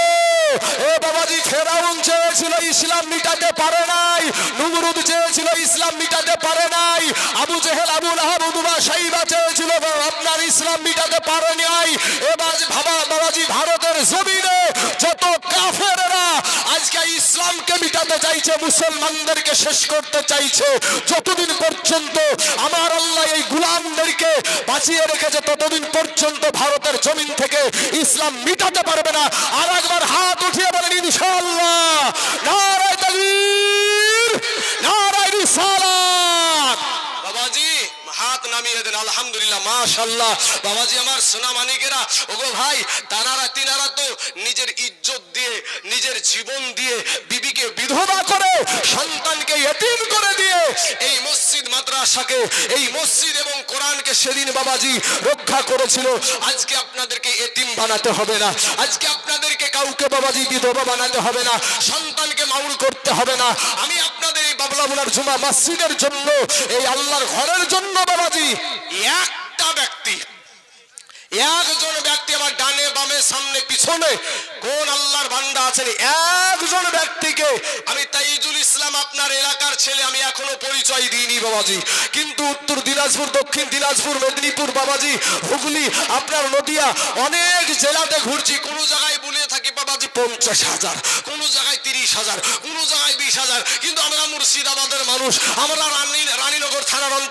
এ বাবাজি, ফেরাউন চেয়েছিল ইসলাম মিটাতে পারে নাই, নমরুদ চেয়েছিল ইসলাম মিটাতে পারে নাই, আবু জেহেল, আবু লাহাব, উতবা, শাইবা চেয়েছিল আপনার ইসলাম মিটাতে পারে নাই। এবার বাবাজি, ভারতের জমিনে যত কাফেররা আজকে ইসলামকে মিটাতে চাইছে, মুসলমানদেরকে শেষ করতে চাইছে, যতদিন পর্যন্ত আমার আল্লাহ এই গোলামদেরকে বাঁচিয়ে রেখেছে, ততদিন পর্যন্ত ভারতের জমিন থেকে ইসলাম মিটাতে পারবে না। আর একবার হাত উঠিয়ে বলেন ইনশাআল্লাহ, নারায়ে তাকবীর, নারায়ে রিসালাত। বাবাজি হাত নামিয়ে দেন, আলহামদুলিল্লাহ, মাশাআল্লাহ। বাবাজি আমার সোনা মানিকেরা, ওগো ভাই, তিনারা তো নিজের ইজ্জত দিয়ে, নিজের জীবন দিয়ে, বিবিকে বিধবা করে, সন্তানকে এতিম করে দিয়ে এই মসজিদ মাদ্রাসাকে, এই মসজিদ এবং কোরআনকে সেদিন বাবাজি রক্ষা করেছিল। আজকে আপনাদেরকে এতিম বানাতে হবে না, আজকে আপনাদেরকে কাউকে বাবাজি বিধবা বানাতে হবে না, সন্তানকে মাউল করতে হবে না। আমি আপনাদের এই বাবলামুলার জুমা মসজিদের জন্য, এই আল্লাহর ঘরের জন্য বাবাজি একটা ব্যক্তি, একজন ব্যক্তি, আমার ডানে বামে সামনে পিছনে কোন আল্লাহর বান্দা আছেন, একজন ব্যক্তিকে আমি তাইজুল ইসলাম আপনার এলাকার ছেলে আমি এখনো পরিচয় দিইনি বাবাজি। কিন্তু উত্তর দিনাজপুর, দক্ষিণ দিনাজপুর, মেদিনীপুর বাবাজি, হুগলি, আপনার নদিয়া, অনেক জেলাতে ঘুরছি, কোন জায়গায় বলে থাকি বাবাজি 50,000, কোন জায়গায় 30,000, কোন জায়গায় 20,000, কিন্তু আমরা মুর্শিদাবাদের মানুষ, আমরা রানীনগর থানার অন্তর্গত